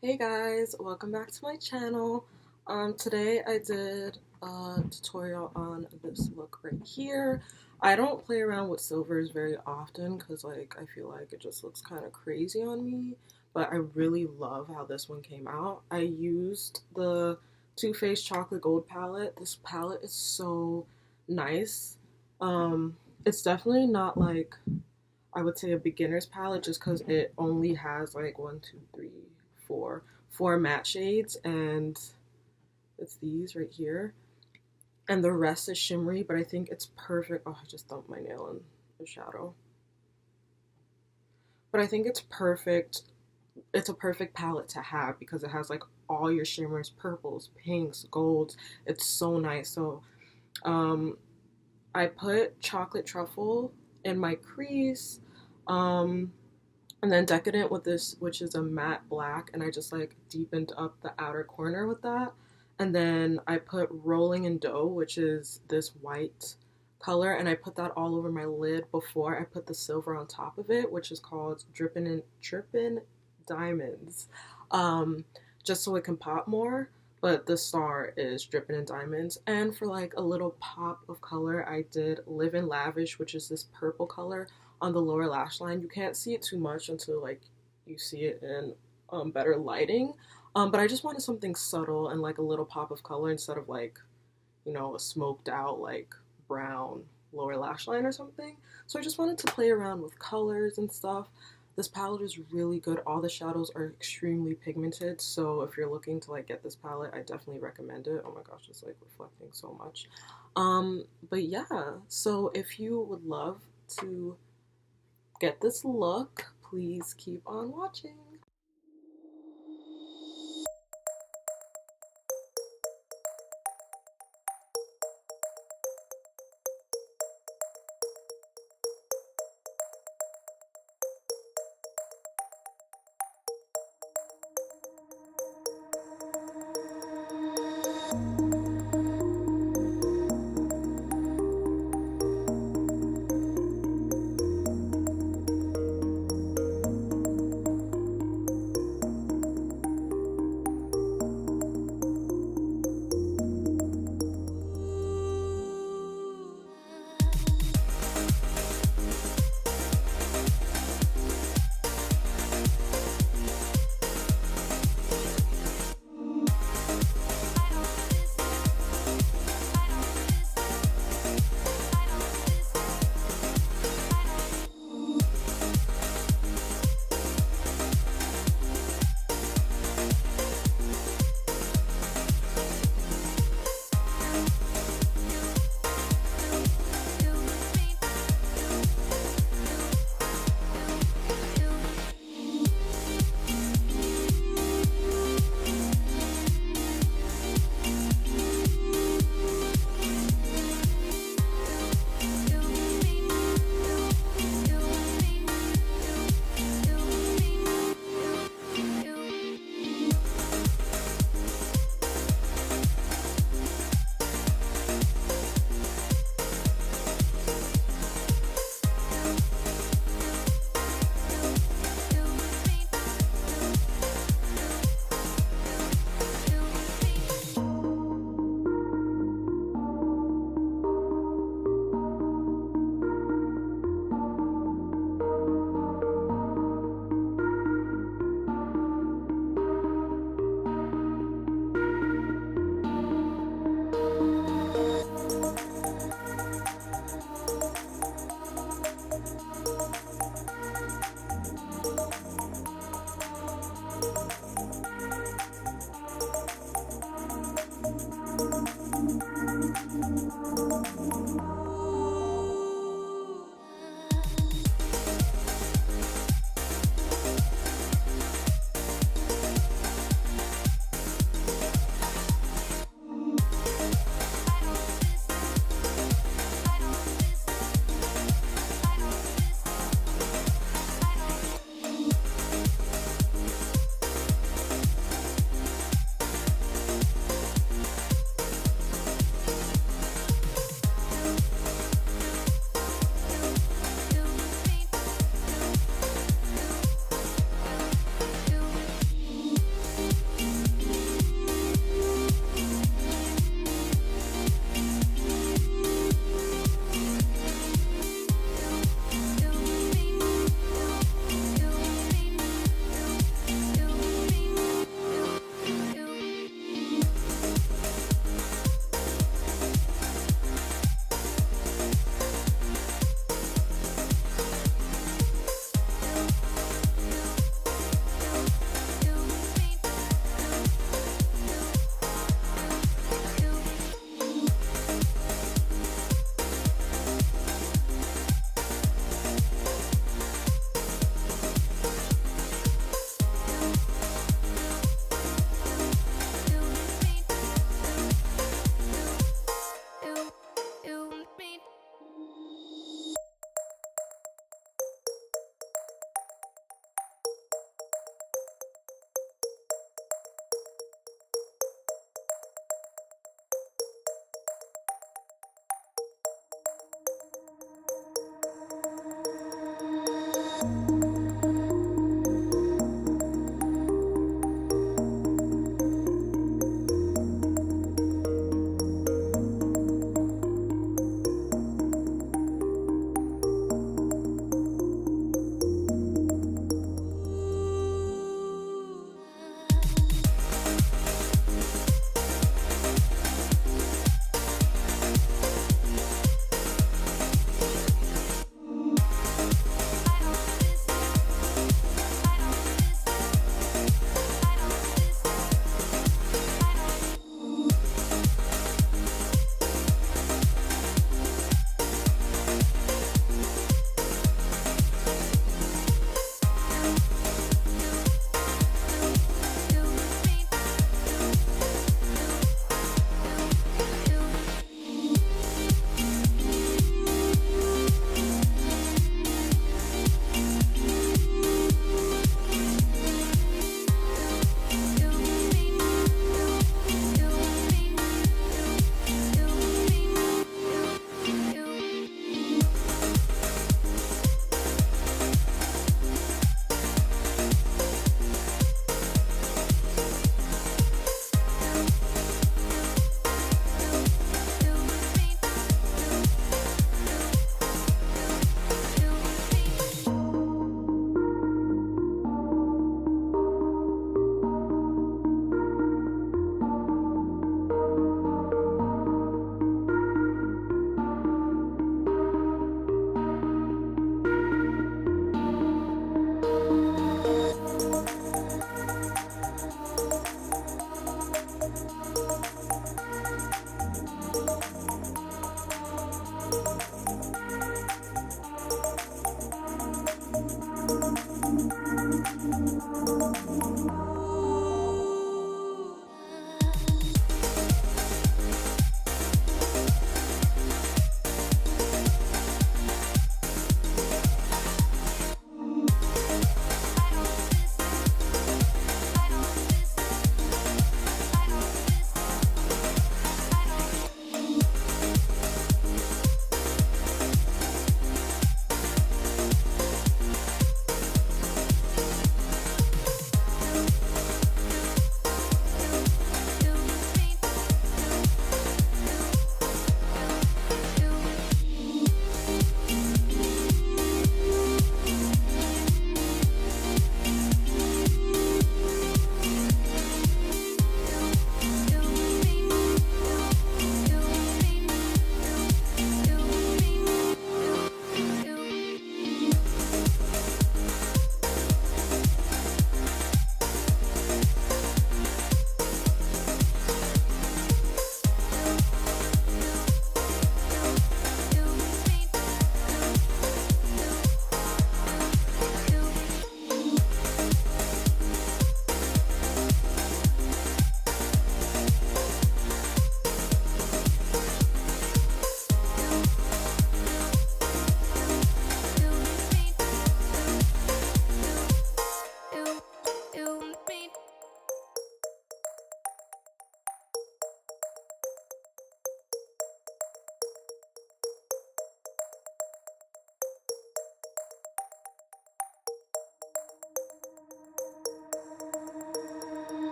Hey guys, welcome back to my channel. Today I did a tutorial on this look right here. I don't play around with silvers very often because I feel like it just looks kind of crazy on me, but I really love how this one came out. I used the Too Faced Chocolate Gold palette. This palette is so nice. It's definitely not like I would say a beginner's palette just because it only has like one, two, three, four matte shades, and it's these right here. And the rest is shimmery, but I think it's perfect. Oh, I just dumped my nail in the shadow. But I think it's perfect. It's a perfect palette to have because it has like all your shimmers, purples, pinks, golds. It's so nice. So, um, I put chocolate truffle in my crease. Um, and then Decadent with this, which is a matte black, and I just like deepened up the outer corner with that. And then I put Rolling in Dough, which is this white color, and I put that all over my lid before I put the silver on top of it, which is called Drippin' Diamonds, um, just so it can pop more. But the star is Drippin' in Diamonds. And for like a little pop of color, I did Live in Lavish, which is this purple color on the lower lash line. You can't see it too much until like you see it in better lighting. But I just wanted something subtle and like a little pop of color instead of like, a smoked out like brown lower lash line or something. So I just wanted to play around with colors and stuff. This palette is really good. All the shadows are extremely pigmented. So if you're looking to like get this palette, I definitely recommend it. Oh my gosh, it's like reflecting so much. But yeah, so if you would love to get this look, please keep on watching.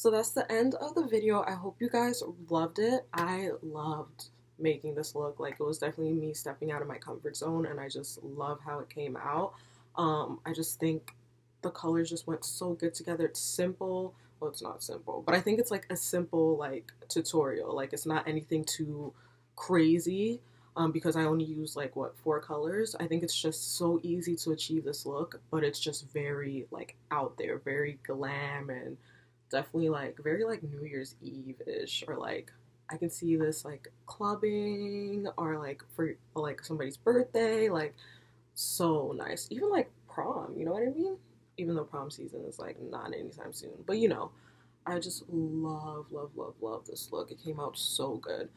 So that's the end of the video. I hope you guys loved it. I loved making this look. Like, it was definitely me stepping out of my comfort zone, and I just love how it came out. I just think the colors just went so good together. It's simple. Well, it's not simple, but I think it's like a simple like tutorial. Like, it's not anything too crazy. Because I only use like what, 4 colors. I think it's just so easy to achieve this look, but it's just very like out there, very glam, and definitely like very like New Year's Eve-ish, or like I can see this like clubbing, or like for like somebody's birthday, like so nice. Even like prom, you know what I mean? Even though prom season is like not anytime soon. But you know, I just love, love, love, love this look. It came out so good.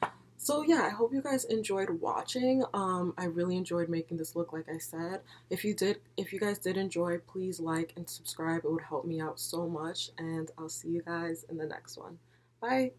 So yeah, I hope you guys enjoyed watching. I really enjoyed making this look, like I said. If you guys did enjoy, please like and subscribe. It would help me out so much. And I'll see you guys in the next one. Bye.